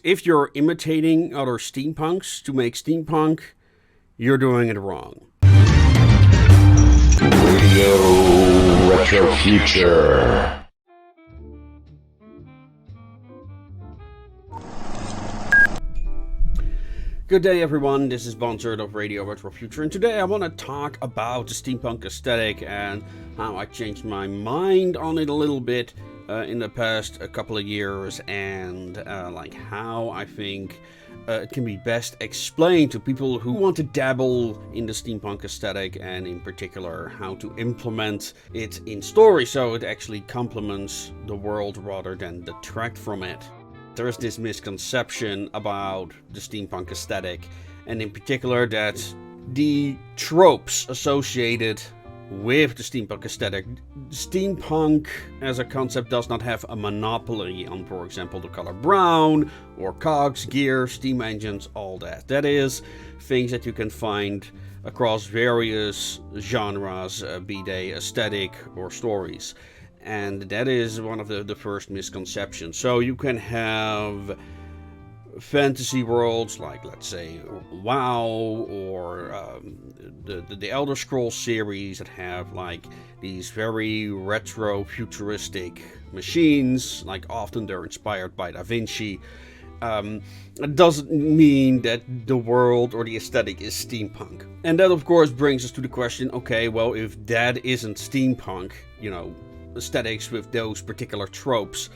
If you're imitating other steampunks to make steampunk, you're doing it wrong. Radio Retro Future. Good day everyone, this is Bonzerd of Radio Retro Future, and today I want to talk about the steampunk aesthetic and how I changed my mind on it a little bit in the past couple of years, and like how I think it can be best explained to people who want to dabble in the steampunk aesthetic, and in particular how to implement it in story so it actually complements the world rather than detract from it. There's this misconception about the steampunk aesthetic, and in particular that the tropes associated with the steampunk aesthetic, steampunk as a concept does not have a monopoly on, for example, the color brown, or cogs, gear, steam engines, all that. That is things that you can find across various genres, be they aesthetic or stories. And that is one of the first misconceptions. So you can have fantasy worlds like, let's say, WoW, or the Elder Scrolls series that have like these very retro futuristic machines, like often they're inspired by Da Vinci. It doesn't mean that the world or the aesthetic is steampunk. And that of course brings us to the question, okay, well, if that isn't steampunk, you know, aesthetics with those particular tropes,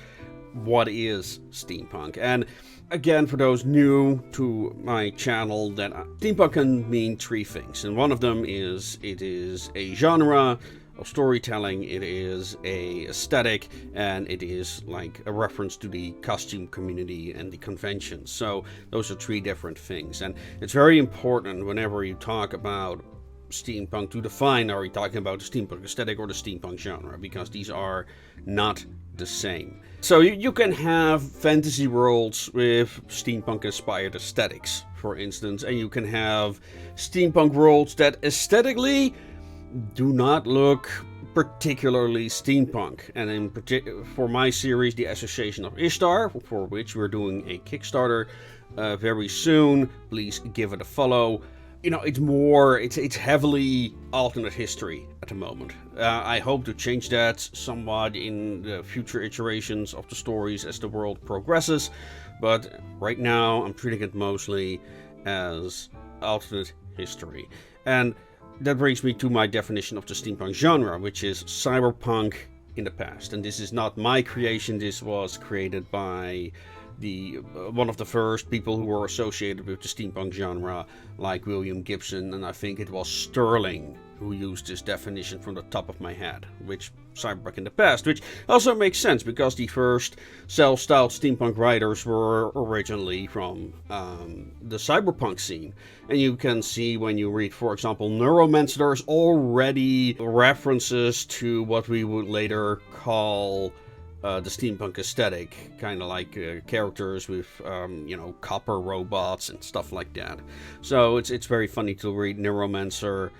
what is steampunk? And again, for those new to my channel, that steampunk can mean three things, and one of them is it is a genre of storytelling, it is a aesthetic, and it is like a reference to the costume community and the conventions. So those are three different things, and it's very important whenever you talk about steampunk to define, are we talking about the steampunk aesthetic or the steampunk genre, because these are not the same. So you can have fantasy worlds with steampunk inspired aesthetics, for instance, and you can have steampunk worlds that aesthetically do not look particularly steampunk. And in particular, for my series, The Association of Ishtar, for which we're doing a Kickstarter very soon, please give it a follow. You know, it's heavily alternate history at the moment. I hope to change that somewhat in the future iterations of the stories as the world progresses, but right now I'm treating it mostly as alternate history. And that brings me to my definition of the steampunk genre, which is cyberpunk in the past. And this is not my creation, this was created by one of the first people who were associated with the steampunk genre, like William Gibson, and I think it was Sterling who used this definition from the top of my head, which cyberpunk in the past, which also makes sense because the first self-styled steampunk writers were originally from the cyberpunk scene. And you can see when you read, for example, Neuromancer, there's already references to what we would later call the steampunk aesthetic, kind of like characters with, you know, copper robots and stuff like that. So it's very funny to read Neuromancer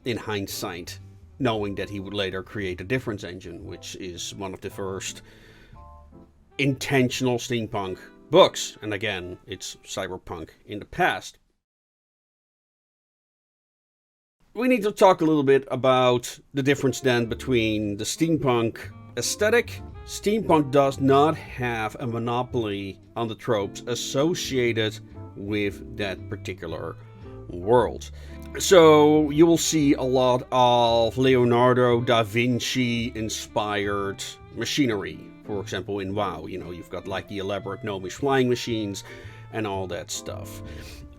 in hindsight, knowing that he would later create a difference engine, which is one of the first intentional steampunk books. And again, it's cyberpunk in the past. We need to talk a little bit about the difference then between the steampunk aesthetic. Steampunk does not have a monopoly on the tropes associated with that particular world. So you will see a lot of Leonardo da Vinci inspired machinery. For example, in WoW, you know, you've got like the elaborate gnomish flying machines and all that stuff.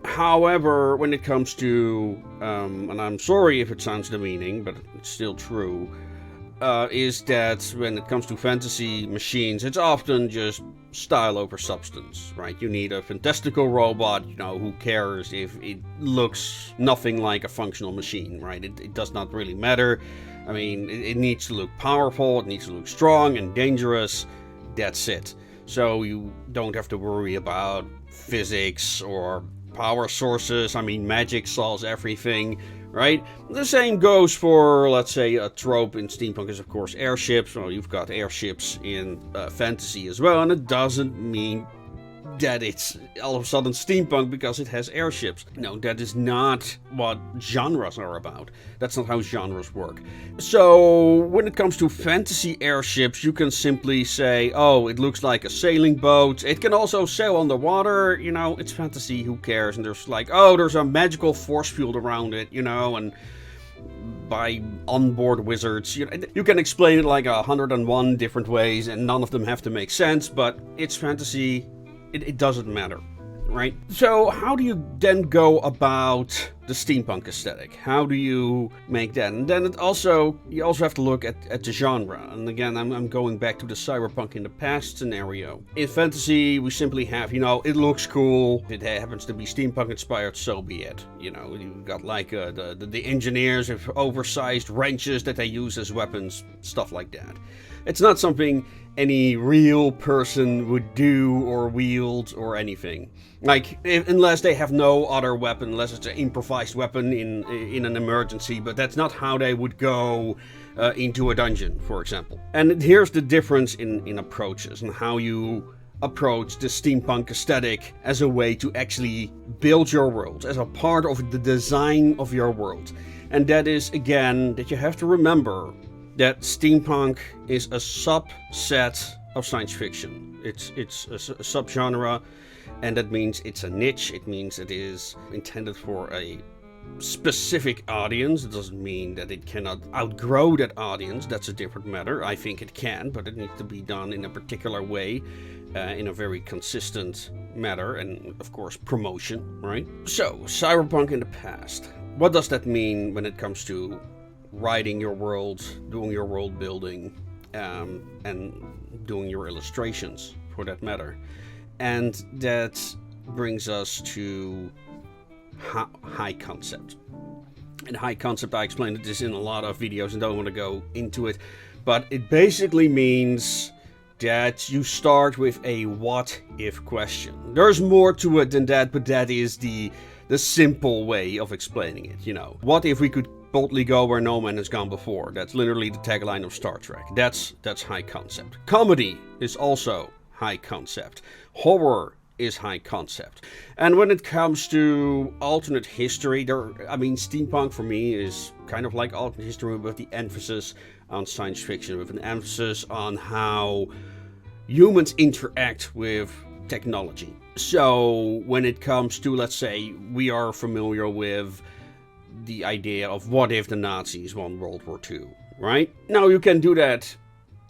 However, when it comes to, and I'm sorry if it sounds demeaning, but it's still true, is that when it comes to fantasy machines, it's often just style over substance, right? You need a fantastical robot, you know, who cares if it looks nothing like a functional machine, right? It does not really matter. I mean, it needs to look powerful, it needs to look strong and dangerous, that's it. So you don't have to worry about physics or power sources. I mean, magic solves everything, right? The same goes for, let's say, a trope in steampunk is, of course, airships. Well, you've got airships in fantasy as well, and it doesn't mean that it's all of a sudden steampunk because it has airships. No, that is not what genres are about. That's not how genres work. So when it comes to fantasy airships, you can simply say, oh, it looks like a sailing boat. It can also sail on the water, you know, it's fantasy, who cares? And there's like, oh, there's a magical force field around it, you know, and by onboard wizards. You can explain it like 101 different ways, and none of them have to make sense, but it's fantasy. It doesn't matter, right? So how do you then go about the steampunk aesthetic? How do you make that? And then you also have to look at the genre. And again, I'm going back to the Cyberpunk in the past scenario. In fantasy, we simply have, you know, it looks cool. If it happens to be steampunk inspired, so be it. You know, you've got like the engineers with oversized wrenches that they use as weapons, stuff like that. It's not something any real person would do or wield or anything. Like, unless they have no other weapon, unless it's an improvised weapon in an emergency, but that's not how they would go into a dungeon, for example. And here's the difference in approaches and how you approach the steampunk aesthetic as a way to actually build your world, as a part of the design of your world. And that is, again, that you have to remember that steampunk is a subset of science fiction. It's a subgenre, and that means it's a niche. It means it is intended for a specific audience. It doesn't mean that it cannot outgrow that audience. That's a different matter. I think it can, but it needs to be done in a particular way, in a very consistent manner, and of course promotion, right? So, Cyberpunk in the past. What does that mean when it comes to writing your world, doing your world building, and doing your illustrations, for that matter? And that brings us to high concept. And high concept, I explained this in a lot of videos and don't want to go into it, but it basically means that you start with a what if question. There's more to it than that, but that is the simple way of explaining it, you know. What if we could boldly go where no man has gone before? That's literally the tagline of Star Trek. That's high concept. Comedy is also high concept. Horror is high concept. And when it comes to alternate history, steampunk for me is kind of like alternate history with the emphasis on science fiction, with an emphasis on how humans interact with technology. So when it comes to, let's say, we are familiar with the idea of what if the Nazis won World War II, right? Now you can do that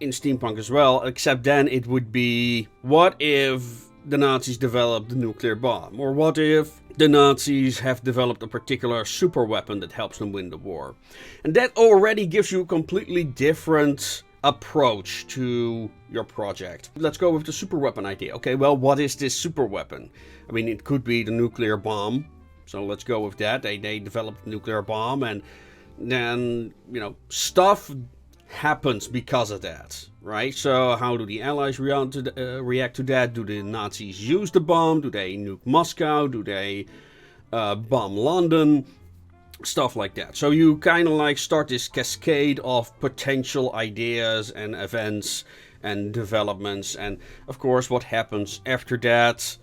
in steampunk as well, except then it would be, what if the Nazis developed the nuclear bomb? Or what if the Nazis have developed a particular super weapon that helps them win the war? And that already gives you a completely different approach to your project. Let's go with the super weapon idea. Okay, well, what is this super weapon? I mean, it could be the nuclear bomb. So let's go with that. They developed the nuclear bomb, and then, you know, stuff happens because of that, right? So how do the Allies react to that? Do the Nazis use the bomb? Do they nuke Moscow? Do they bomb London? Stuff like that. So you kind of like start this cascade of potential ideas and events and developments, and of course what happens after that.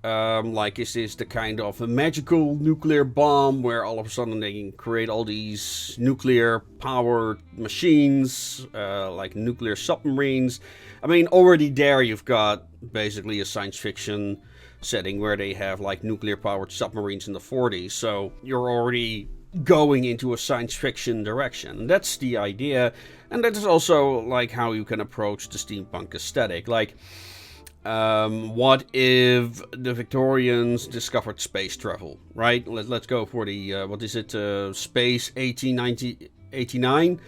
Like, is this the kind of a magical nuclear bomb where all of a sudden they can create all these nuclear powered machines, like nuclear submarines? I mean, already there you've got basically a science fiction setting where they have like nuclear powered submarines in the 40s. So you're already going into a science fiction direction. And that's the idea. And that is also like how you can approach the steampunk aesthetic. Like, what if the Victorians discovered space travel, right? Let's go for the, space 1889.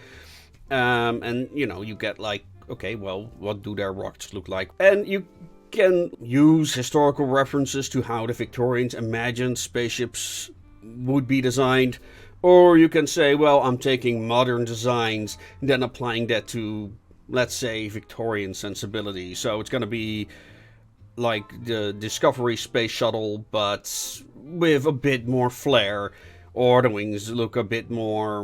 And, you know, you get like, okay, well, what do their rockets look like? And you can use historical references to how the Victorians imagined spaceships would be designed. Or you can say, well, I'm taking modern designs and then applying that to, let's say, Victorian sensibility. So it's going to be like the Discovery space shuttle, but with a bit more flair. Or the wings look a bit more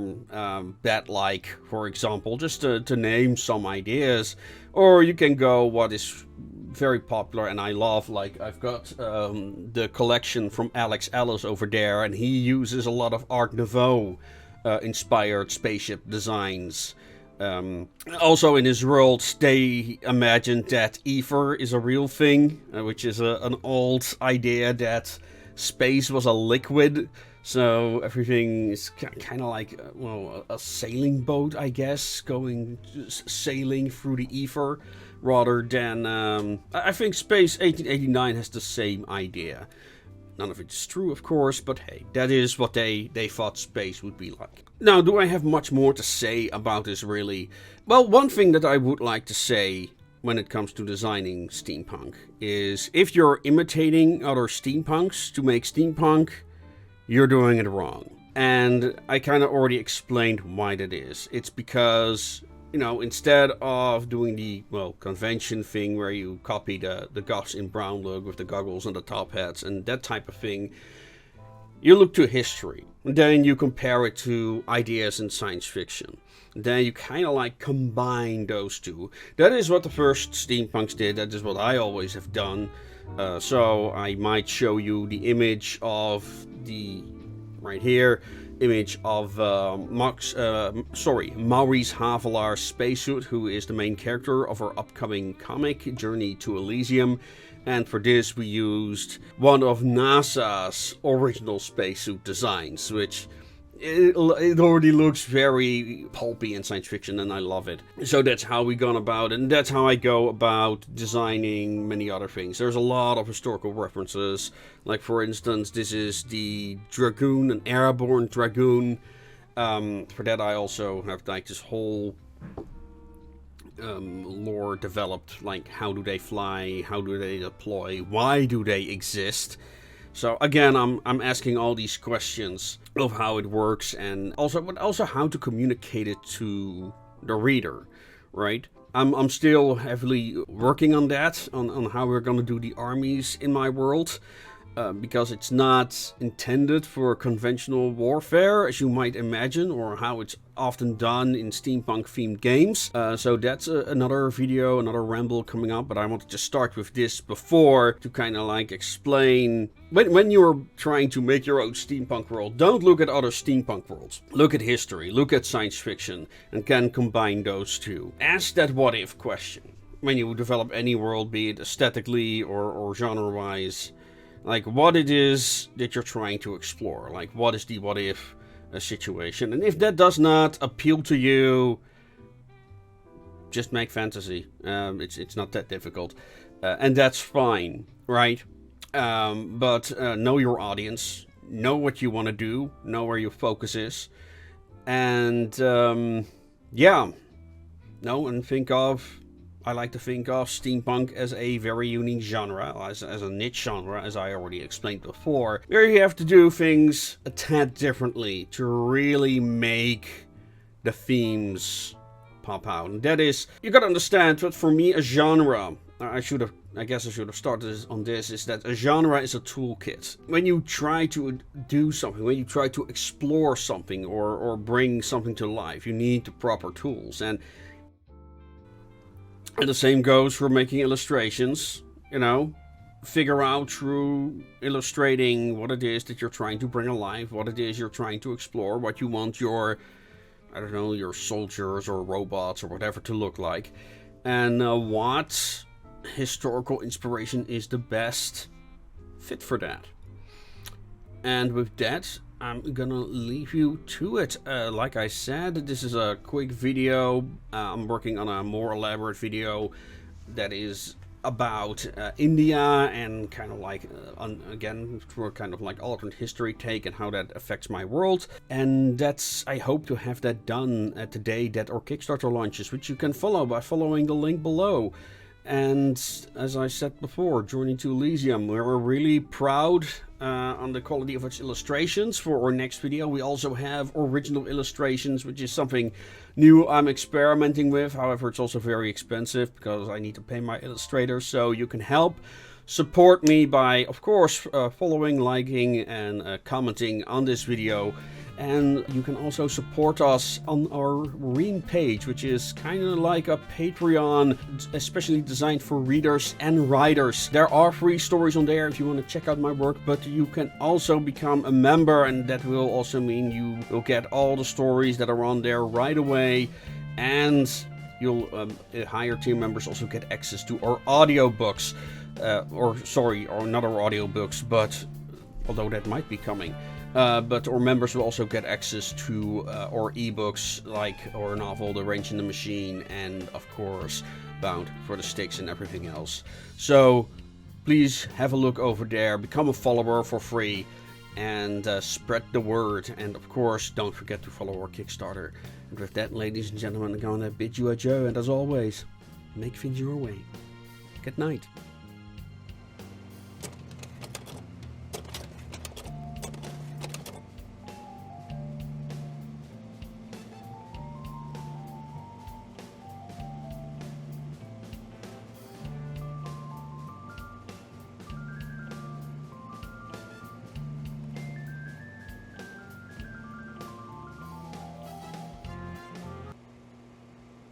bat-like, for example, just to name some ideas. Or you can go what is very popular, and I love, like, I've got the collection from Alex Ellis over there, and he uses a lot of Art Nouveau inspired spaceship designs. Also in his world, they imagined that ether is a real thing, which is an old idea that space was a liquid. So everything is kind of like, well, a sailing boat, I guess, sailing through the ether, rather than, I think Space 1889 has the same idea. None of it is true, of course, but hey, that is what they thought space would be like. Now, do I have much more to say about this, really? Well, one thing that I would like to say when it comes to designing steampunk is, if you're imitating other steampunks to make steampunk, you're doing it wrong. And I kind of already explained why that is. It's because, you know, instead of doing the, well, convention thing where you copy the goths in brown look with the goggles and the top hats and that type of thing, you look to history. And then you compare it to ideas in science fiction. And then you kind of like combine those two. That is what the first steampunks did. That is what I always have done. So I might show you the image of right here, image of Maurice Havelar's spacesuit, who is the main character of our upcoming comic, Journey to Elysium. And for this we used one of NASA's original spacesuit designs, which it already looks very pulpy in science fiction, and I love it. So that's how we gone about it, and that's how I go about designing many other things. There's a lot of historical references, like for instance, this is the Dragoon, an airborne Dragoon. For that I also have like this whole lore developed, like how do they fly, how do they deploy, why do they exist. So again, I'm asking all these questions of how it works, and also how to communicate it to the reader, right? I'm still heavily working on that, on how we're gonna do the armies in my world, because it's not intended for conventional warfare, as you might imagine, or how it's often done in steampunk-themed games. So that's another video, another ramble coming up, but I wanted to start with this before to kind of like explain, when you're trying to make your own steampunk world, don't look at other steampunk worlds. Look at history, look at science fiction, and can combine those two. Ask that what-if question when you develop any world, be it aesthetically or genre-wise. Like, what it is that you're trying to explore. Like, what is the what-if situation. And if that does not appeal to you, just make fantasy. It's not that difficult. And that's fine, right? But know your audience. Know what you want to do. Know where your focus is. And, yeah. Know and think of... I like to think of steampunk as a very unique genre, as a niche genre, as I already explained before, where you have to do things a tad differently to really make the themes pop out. And that is, you gotta understand that for me, a genre, I guess I should have started on this, is that a genre is a toolkit. When you try to do something, when you try to explore something or bring something to life, you need the proper tools. And the same goes for making illustrations, you know. Figure out through illustrating what it is that you're trying to bring alive, what it is you're trying to explore, what you want your, I don't know, your soldiers or robots or whatever to look like. And what historical inspiration is the best fit for that. And with that, I'm gonna leave you to it. Like I said, this is a quick video. I'm working on a more elaborate video that is about India and kind of like, again, for kind of like alternate history take and how that affects my world. And that's, I hope to have that done at the day that our Kickstarter launches, which you can follow by following the link below. And as I said before, Journey to Elysium, we're really proud on the quality of its illustrations. For our next video, we also have original illustrations, which is something new I'm experimenting with. However, it's also very expensive because I need to pay my illustrators. So you can help support me by, of course, following, liking, and commenting on this video. And you can also support us on our REAM page, which is kind of like a Patreon, especially designed for readers and writers. There are free stories on there if you want to check out my work, but you can also become a member, and that will also mean you will get all the stories that are on there right away. And you'll higher tier members also get access to our audiobooks, or not our audiobooks, but although that might be coming. But our members will also get access to our ebooks, like our novel The Range in the Machine, and of course Bound for the Sticks and everything else. So please have a look over there, become a follower for free, and spread the word. And of course, don't forget to follow our Kickstarter. And with that, ladies and gentlemen, I'm going to bid you adieu, and as always, make things your way. Good night.